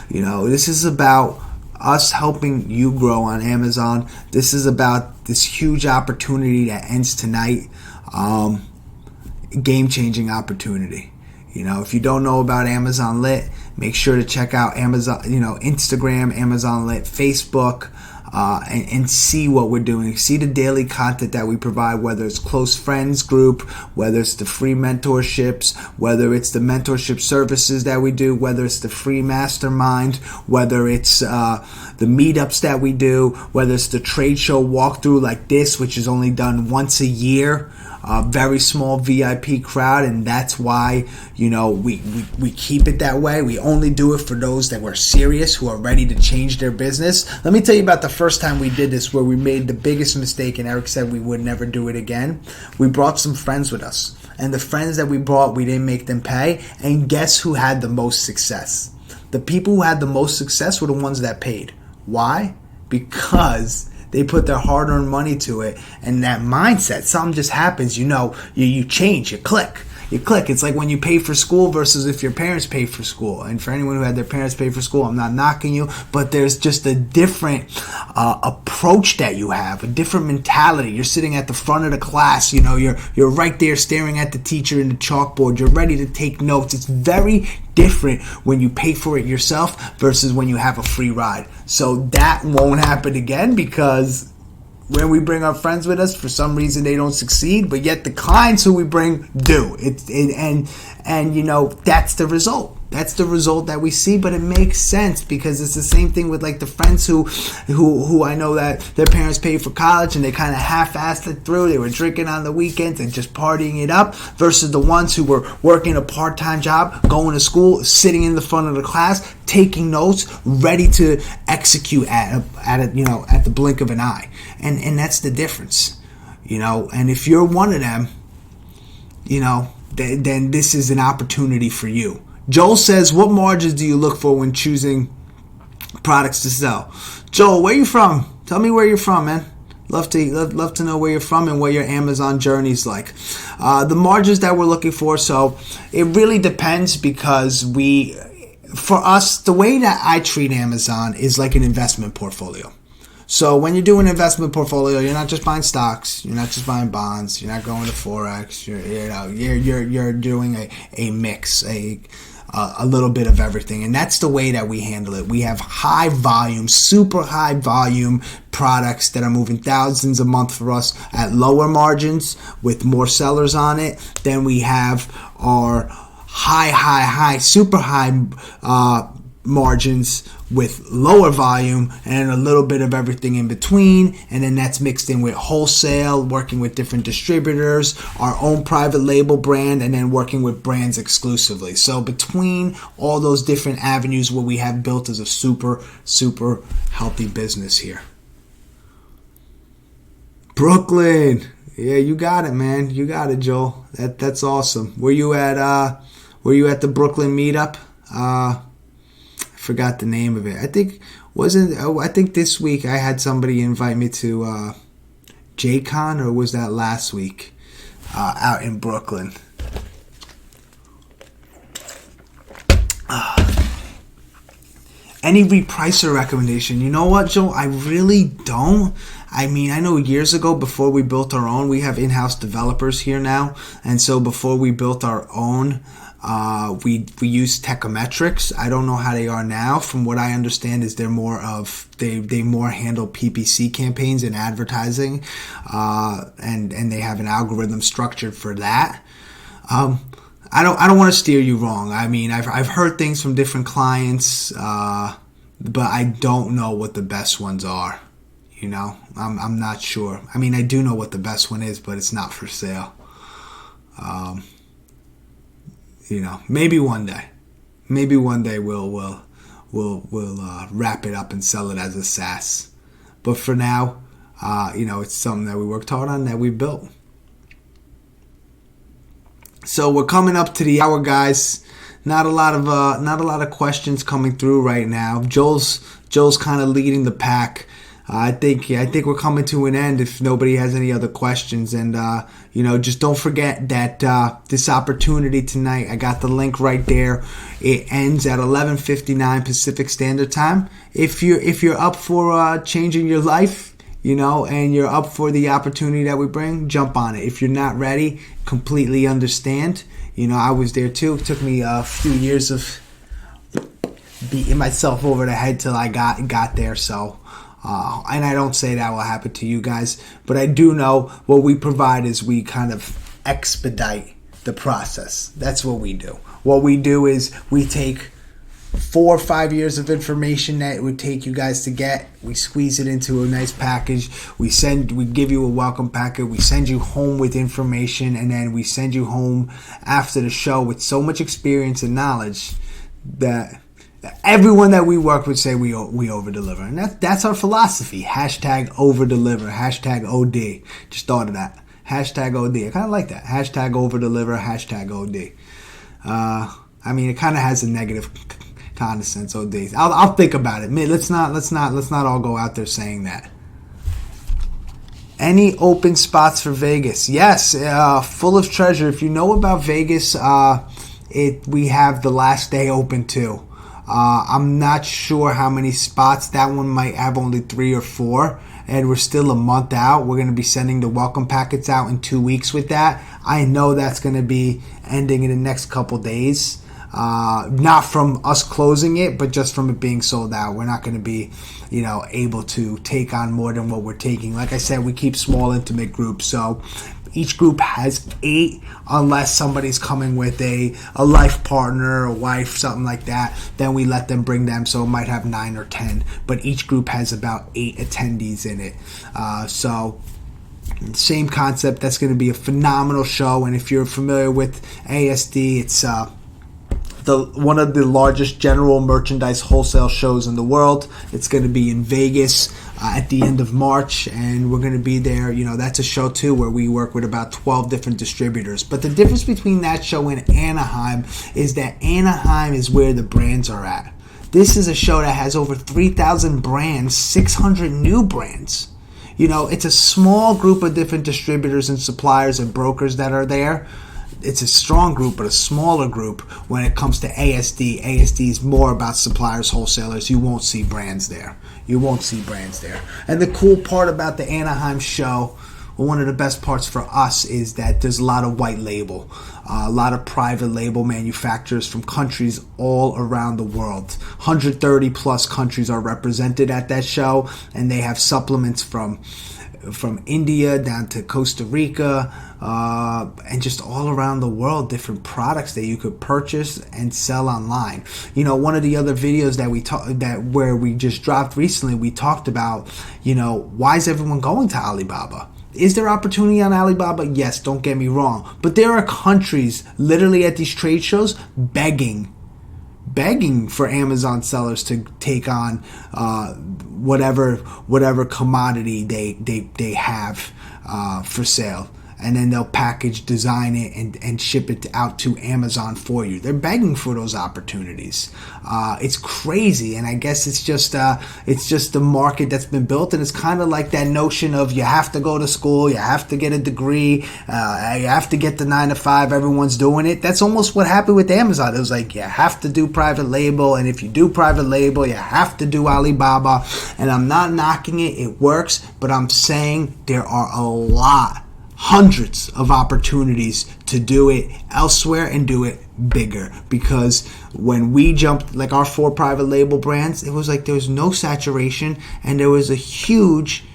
This is about us helping you grow on Amazon. This is about this huge opportunity that ends tonight. Game-changing opportunity. If you don't know about Amazon Lit, make sure to check out Amazon, Instagram, Amazon Lit, Facebook, and see what we're doing. See the daily content that we provide, whether it's close friends group, whether it's the free mentorships, whether it's the mentorship services that we do, whether it's the free mastermind, whether it's the meetups that we do, whether it's the trade show walkthrough like this, which is only done once a year. A very small VIP crowd, and that's why we keep it that way. We only do it for those that were serious, who are ready to change their business. Let me tell you about the first time we did this, where we made the biggest mistake, and Eric said we would never do it again. We brought some friends with us, and the friends that we brought, we didn't make them pay, and guess who had the most success? The people who had the most success were the ones that paid. Why? Because they put their hard-earned money to it, and that mindset, something just happens. You change, you click. It's like when you pay for school versus if your parents pay for school. And for anyone who had their parents pay for school, I'm not knocking you, but there's just a different approach that you have, a different mentality. You're sitting at the front of the class, you're right there staring at the teacher in the chalkboard. You're ready to take notes. It's very different when you pay for it yourself versus when you have a free ride. So that won't happen again, because when we bring our friends with us, for some reason they don't succeed, but yet the clients who we bring do. That's the result. That's the result that we see, but it makes sense, because it's the same thing with like the friends who I know that their parents paid for college and they kind of half-assed it through. They were drinking on the weekends and just partying it up, versus the ones who were working a part-time job, going to school, sitting in the front of the class, taking notes, ready to execute at the blink of an eye. And that's the difference, and if you're one of them, then this is an opportunity for you. Joel says, what margins do you look for when choosing products to sell? Joel, where you from? Tell me where you're from, man. Love to know where you're from and what your Amazon journey's like. The margins that we're looking for, so it really depends, because for us, the way that I treat Amazon is like an investment portfolio. So when you do an investment portfolio, you're not just buying stocks, you're not just buying bonds, you're not going to Forex, you're doing a mix, a little bit of everything. And that's the way that we handle it. We have high volume, super high volume products that are moving thousands a month for us at lower margins with more sellers on it. Then we have our high, super high margins with lower volume, and a little bit of everything in between. And then that's mixed in with wholesale, working with different distributors, our own private label brand, and then working with brands exclusively. So between all those different avenues, what we have built is a super, super healthy business here. Brooklyn. Yeah, you got it, man. You got it, Joel. That's awesome. Were you at the Brooklyn meetup? Forgot the name of it. I think this week I had somebody invite me to JCon, or was that last week? Out in Brooklyn. Any repricer recommendation? You know what, Joe? I really don't. I mean, I know years ago, before we built our own, we have in-house developers here now, and so before we built our own, we used Techometrics. I don't know how they are now. From what I understand, is they more handle PPC campaigns and advertising, and they have an algorithm structured for that. I don't want to steer you wrong. I mean, I've heard things from different clients, but I don't know what the best ones are. I'm not sure. I mean, I do know what the best one is, but it's not for sale. Maybe one day. Maybe one day we'll wrap it up and sell it as a SaaS. But for now, it's something that we worked hard on, that we built. So we're coming up to the hour, guys. Not a lot of questions coming through right now. Joel's kind of leading the pack. I think we're coming to an end if nobody has any other questions. And just don't forget that this opportunity tonight, I got the link right there. It ends at 11:59 Pacific Standard Time. If you're up for changing your life, and you're up for the opportunity that we bring, jump on it. If you're not ready, completely understand. I was there too. It took me a few years of beating myself over the head till I got there. So, and I don't say that will happen to you guys, but I do know what we provide is we kind of expedite the process. That's what we do. What we do is we take 4 or 5 years of information that it would take you guys to get. We squeeze it into a nice package. We give you a welcome packet. We send you home with information, and then we send you home after the show with so much experience and knowledge that everyone that we work with say we over deliver, and that's our philosophy. Hashtag over deliver. Hashtag OD. Just thought of that. Hashtag OD. I kind of like that. Hashtag over deliver. Hashtag OD. It kind of has a negative kind of sense. OD. I'll think about it. Let's not all go out there saying that. Any open spots for Vegas? Yes, full of treasure. If you know about Vegas, we have the last day open too. I'm not sure how many spots. That one might have only 3 or 4, and we're still a month out. We're going to be sending the welcome packets out in 2 weeks with that. I know that's going to be ending in the next couple days. Not from us closing it, but just from it being sold out. We're not going to be, able to take on more than what we're taking. Like I said, we keep small, intimate groups, so each group has 8, unless somebody's coming with a life partner, a wife, something like that. Then we let them bring them, so it might have 9 or 10. But each group has about 8 attendees in it. So same concept. That's going to be a phenomenal show. And if you're familiar with ASD, it's one of the largest general merchandise wholesale shows in the world. It's going to be in Vegas at the end of March, and we're going to be there. That's a show too where we work with about 12 different distributors. But the difference between that show and Anaheim is that Anaheim is where the brands are at. This is a show that has over 3,000 brands, 600 new brands. It's a small group of different distributors and suppliers and brokers that are there. It's a strong group, but a smaller group when it comes to ASD. ASD is more about suppliers, wholesalers. You won't see brands there. And the cool part about the Anaheim show, one of the best parts for us, is that there's a lot of white label, a lot of private label manufacturers from countries all around the world. 130 plus countries are represented at that show, and they have supplements from India down to Costa Rica, and just all around the world, different products that you could purchase and sell online. One of the other videos where we just dropped recently, we talked about, why is everyone going to Alibaba? Is there opportunity on Alibaba? Yes, don't get me wrong. But there are countries literally at these trade shows begging for Amazon sellers to take on whatever commodity they have for sale. And then they'll package, design it, and ship it out to Amazon for you. They're begging for those opportunities. It's crazy, and I guess it's just the market that's been built, and it's kind of like that notion of you have to go to school, you have to get a degree, you have to get the 9 to 5. Everyone's doing it. That's almost what happened with Amazon. It was like you have to do private label, and if you do private label, you have to do Alibaba. And I'm not knocking it; it works, but I'm saying there are a lot. Hundreds of opportunities to do it elsewhere and do it bigger, because when we jumped, like our 4 private label brands, it was like there was no saturation and there was a huge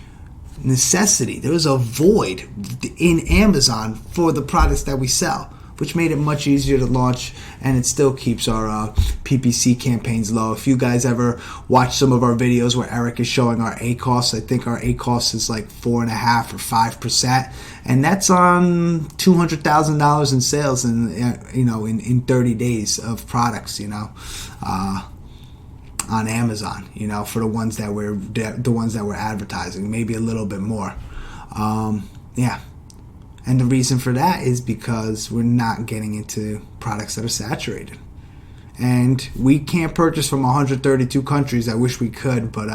necessity. There was a void in Amazon for the products that we sell, which made it much easier to launch, and it still keeps our PPC campaigns low. If you guys ever watch some of our videos where Eric is showing our ACOS, I think our ACOS is like 4.5% or 5%, and that's on $200,000 in sales in 30 days of products, on Amazon, for the ones that we're advertising, maybe a little bit more. And the reason for that is because we're not getting into products that are saturated. And we can't purchase from 132 countries. I wish we could, but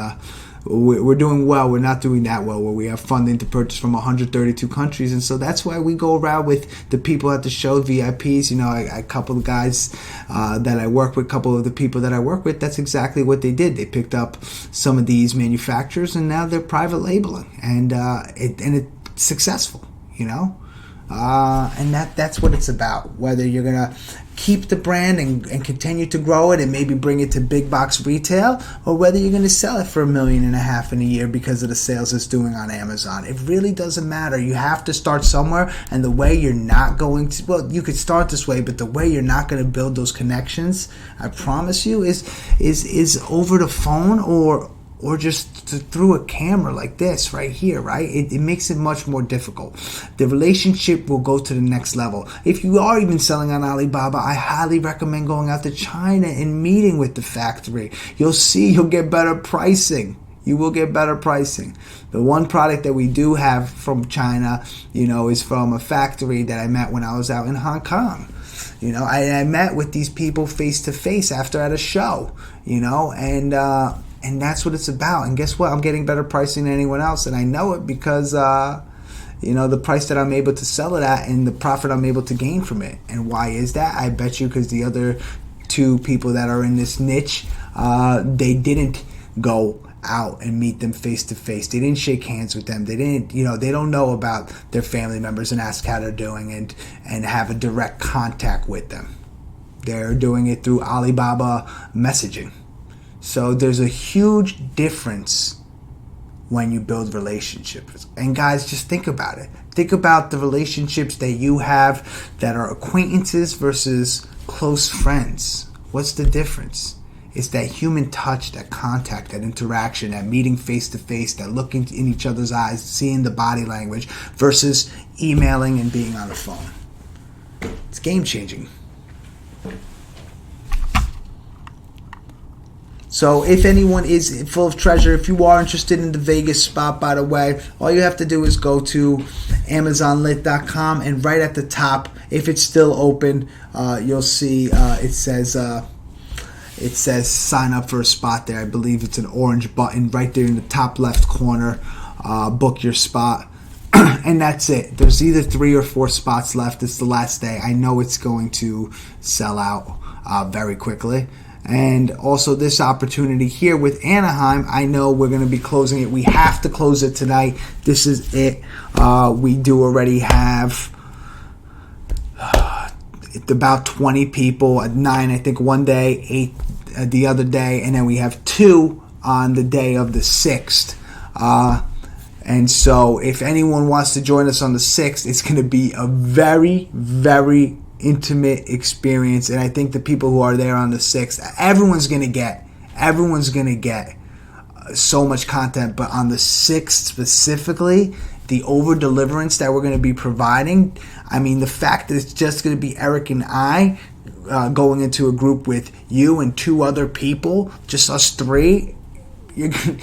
we're doing well. We're not doing that well where we have funding to purchase from 132 countries. And so that's why we go around with the people at the show, VIPs. You know, a couple of guys that I work with, a couple of the people that I work with, that's exactly what they did. They picked up some of these manufacturers and now they're private labeling. And it's successful, you know. And that's what it's about. Whether you're going to keep the brand and continue to grow it and maybe bring it to big box retail, or whether you're going to sell it for $1.5 million in a year because of the sales it's doing on Amazon. It really doesn't matter. You have to start somewhere, and the way you're not going to, well, you could start this way, but the way you're not going to build those connections, I promise you, is over the phone or just through a camera like this right here, right? It makes it much more difficult. The relationship will go to the next level. If you are even selling on Alibaba, I highly recommend going out to China and meeting with the factory. You'll see you'll get better pricing. You will get better pricing. The one product that we do have from China, you know, is from a factory that I met when I was out in Hong Kong. You know, I met with these people face to face after at a show, you know, and that's what it's about. And guess what? I'm getting better pricing than anyone else. And I know it because, you know, the price that I'm able to sell it at and the profit I'm able to gain from it. And why is that? I bet you because the other two people that are in this niche, they didn't go out and meet them face to face. They didn't shake hands with them. They didn't, you know, they don't know about their family members and ask how they're doing and have a direct contact with them. They're doing it through Alibaba messaging. So there's a huge difference when you build relationships. And guys, just think about it. Think about the relationships that you have that are acquaintances versus close friends. What's the difference? It's that human touch, that contact, that interaction, that meeting face to face, that looking in each other's eyes, seeing the body language versus emailing and being on the phone. It's game changing. So if anyone is full of treasure, if you are interested in the Vegas spot, by the way, all you have to do is go to AmazonLit.com, and right at the top, if it's still open, you'll see it says sign up for a spot there. I believe it's an orange button right there in the top left corner. Book your spot. And that's it. There's either 3 or 4 spots left. It's the last day. I know it's going to sell out very quickly. And also this opportunity here with Anaheim, I know we're going to be closing it. We have to close it tonight. This is it. We do already have about 20 people at 9, I think, one day, 8 the other day, and then we have 2 on the day of the 6th. And so if anyone wants to join us on the 6th, it's going to be a very, very intimate experience. And I think the people who are there on the 6th, everyone's going to get so much content. But on the 6th specifically, the over-deliverance that we're going to be providing, I mean, the fact that it's just going to be Eric and I going into a group with you and 2 other people, just us 3, you're going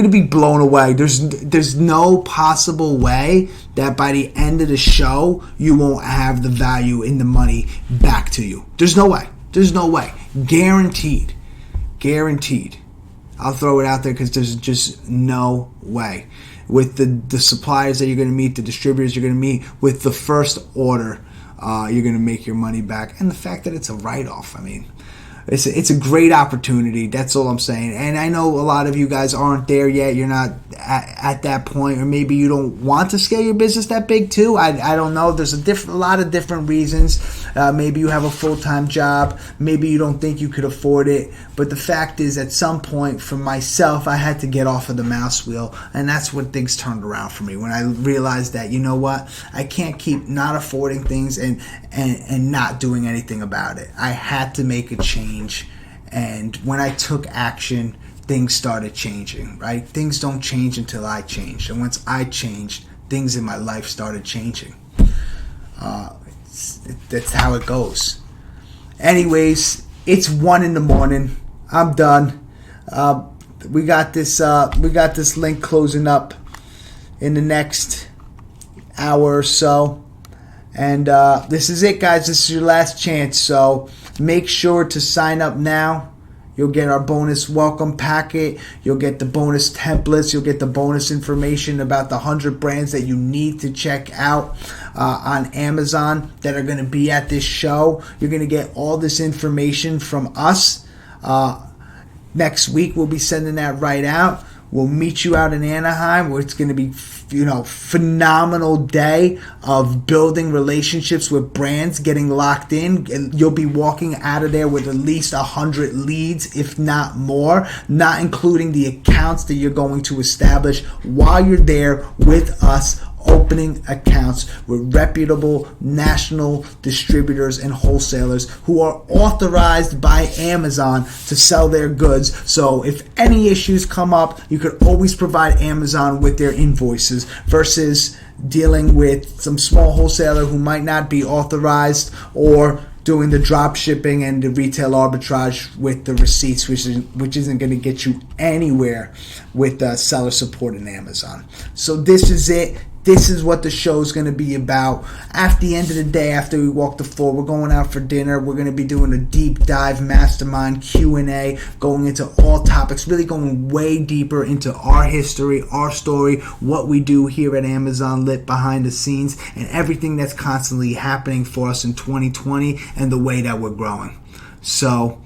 to be blown away. There's no possible way that by the end of the show you won't have the value in the money back to you. There's no way. Guaranteed. I'll throw it out there because there's just no way. With the suppliers that you're going to meet, the distributors you're going to meet, with the first order, you're going to make your money back. And the fact that it's a write-off, I mean, it's a great opportunity. That's all I'm saying. And I know a lot of you guys aren't there yet. You're not at that point, or maybe you don't want to scale your business that big too. I don't know. There's a lot of different reasons. Maybe you have a full-time job. Maybe you don't think you could afford it. But the fact is, at some point, for myself, I had to get off of the mouse wheel, and that's when things turned around for me. When I realized that, you know what, I can't keep not affording things and not doing anything about it. I had to make a change. And when I took action, things started changing, right? Things don't change until I change. And once I changed, things in my life started changing. That's how it goes. Anyways, it's 1 a.m. I'm done. We got this link closing up in the next hour or so. And this is it, guys. This is your last chance. So make sure to sign up now. You'll get our bonus welcome packet. You'll get the bonus templates. You'll get the bonus information about the 100 brands that you need to check out on Amazon that are going to be at this show. You're going to get all this information from us. Next week, we'll be sending that right out. We'll meet you out in Anaheim, where it's going to be, phenomenal day of building relationships with brands, getting locked in. You'll be walking out of there with at least 100 leads, if not more, not including the accounts that you're going to establish while you're there with us, opening accounts with reputable national distributors and wholesalers who are authorized by Amazon to sell their goods. So if any issues come up, you could always provide Amazon with their invoices versus dealing with some small wholesaler who might not be authorized, or doing the drop shipping and the retail arbitrage with the receipts, which isn't going to get you anywhere with seller support in Amazon. So this is it. This is what the show is going to be about. At the end of the day, after we walk the floor, we're going out for dinner. We're going to be doing a deep dive mastermind Q&A, going into all topics, really going way deeper into our history, our story, what we do here at Amazon Lit behind the scenes, and everything that's constantly happening for us in 2020 and the way that we're growing. So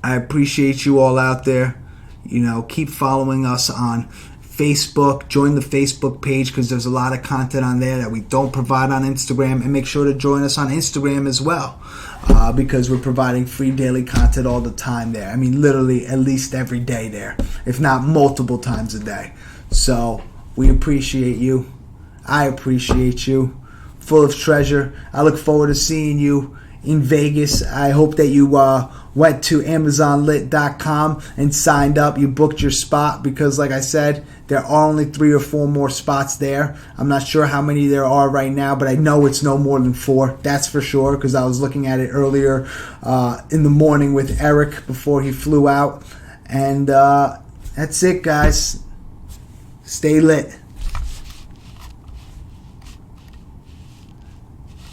I appreciate you all out there. Keep following us on Facebook. Join the Facebook page, because there's a lot of content on there that we don't provide on Instagram, and make sure to join us on Instagram as well, because we're providing free daily content all the time there. I mean, literally at least every day there, if not multiple times a day. So we appreciate you. I appreciate you. Full of treasure. I look forward to seeing you in Vegas. I hope that you went to AmazonLit.com and signed up. You booked your spot, because like I said, there are only 3 or 4 more spots there. I'm not sure how many there are right now, but I know it's no more than 4. That's for sure, because I was looking at it earlier in the morning with Eric before he flew out. And that's it, guys. Stay lit.